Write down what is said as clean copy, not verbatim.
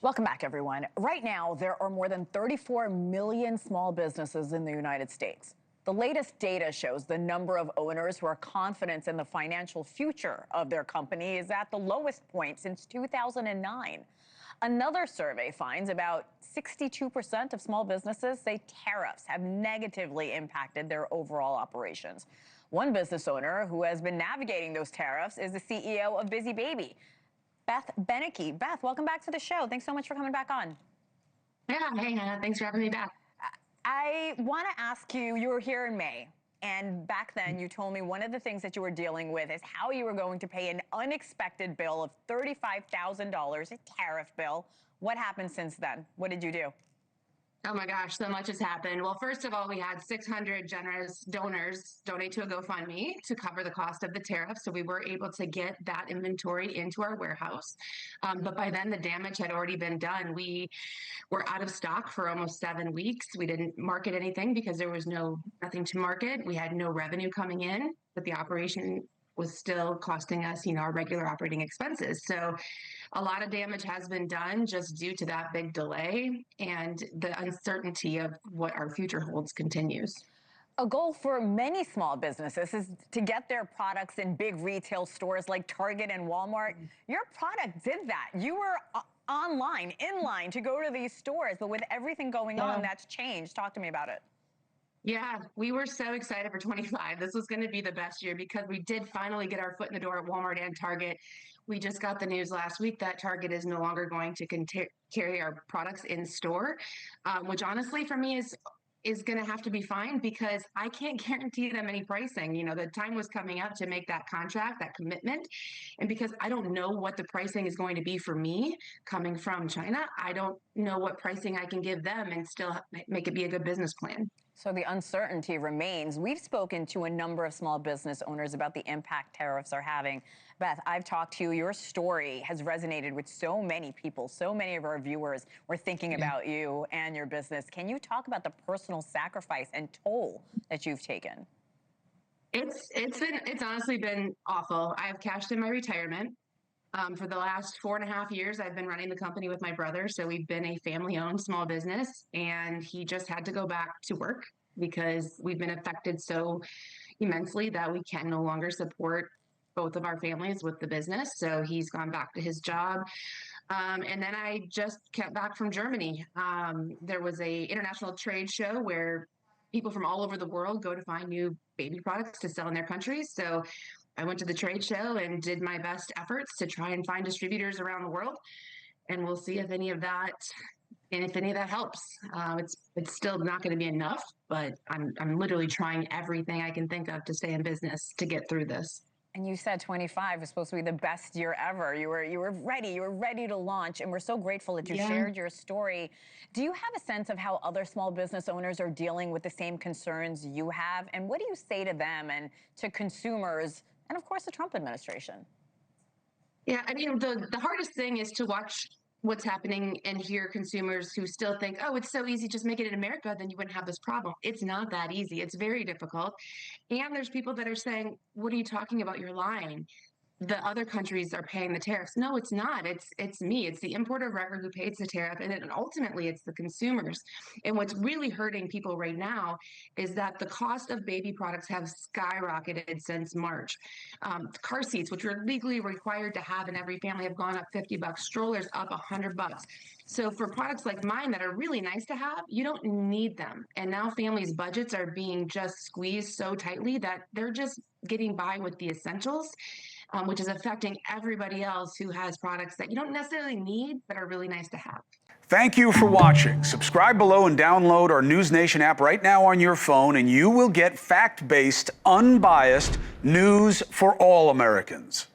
Welcome back, everyone. Right now, there are more than 34 million small businesses in the United States. The latest data shows the number of owners who are confident in the financial future of their company is at the lowest point since 2009. Another survey finds about 62% of small businesses say tariffs have negatively impacted their overall operations. One business owner who has been navigating those tariffs is the CEO of Busy Baby, Beth Benike. Beth, welcome back to the show. Thanks so much for coming back on. Yeah, hey, Hannah, thanks for having me back. I want to ask you, you were here in May, and back then you told me one of the things that you were dealing with is how you were going to pay an unexpected bill of $35,000, a tariff bill. What happened since then? What did you do? Oh my gosh, so much has happened. Well, first of all, we had 600 generous donors donate to a GoFundMe to cover the cost of the tariff. So we were able to get that inventory into our warehouse. But by then, the damage had already been done. We were out of stock for almost 7 weeks. We didn't market anything because there was nothing to market. We had no revenue coming in, but the operation was still costing us, our regular operating expenses. So a lot of damage has been done just due to that big delay, and the uncertainty of what our future holds continues. A goal for many small businesses is to get their products in big retail stores like Target and Walmart. Your product did that. You were online, in line to go to these stores, but with everything going on, that's changed. Talk to me about it. Yeah, we were so excited for 25. This was going to be the best year because we did finally get our foot in the door at Walmart and Target. We just got the news last week that Target is no longer going to carry our products in store, which honestly for me is going to have to be fine because I can't guarantee them any pricing. The time was coming up to make that contract, that commitment. And because I don't know what the pricing is going to be for me coming from China, I don't know what pricing I can give them and still make it be a good business plan. So the uncertainty remains. We've spoken to a number of small business owners about the impact tariffs are having. Beth, I've talked to you. Your story has resonated with so many people. So many of our viewers were thinking about you and your business. Can you talk about the personal sacrifice and toll that you've taken? It's honestly been awful. I've cashed in my retirement. For the last 4.5 years, I've been running the company with my brother. So we've been a family-owned small business, and he just had to go back to work because we've been affected so immensely that we can no longer support both of our families with the business. So he's gone back to his job. And then I just came back from Germany. There was a international trade show where people from all over the world go to find new baby products to sell in their countries. So I went to the trade show and did my best efforts to try and find distributors around the world. And we'll see if any of that helps. It's still not going to be enough, but I'm literally trying everything I can think of to stay in business to get through this. And you said 25 was supposed to be the best year ever. You were ready to launch, and we're so grateful that you shared your story. Do you have a sense of how other small business owners are dealing with the same concerns you have? And what do you say to them and to consumers and, of course, the Trump administration? Yeah, I mean, the hardest thing is to watch what's happening and hear consumers who still think, oh, it's so easy, just make it in America, then you wouldn't have this problem. It's not that easy. It's very difficult. And there's people that are saying, what are you talking about? You're lying. The other countries are paying the tariffs. No, it's not. It's me. It's the importer of record who pays the tariff, and then ultimately it's the consumers. And what's really hurting people right now is that the cost of baby products have skyrocketed since March. Car seats, which we're legally required to have in every family, have gone up $50. Strollers up $100. So for products like mine that are really nice to have, you don't need them. And now families' budgets are being just squeezed so tightly that they're just getting by with the essentials. Which is affecting everybody else who has products that you don't necessarily need, but are really nice to have. Thank you for watching. Subscribe below and download our NewsNation app right now on your phone, and you will get fact-based, unbiased news for all Americans.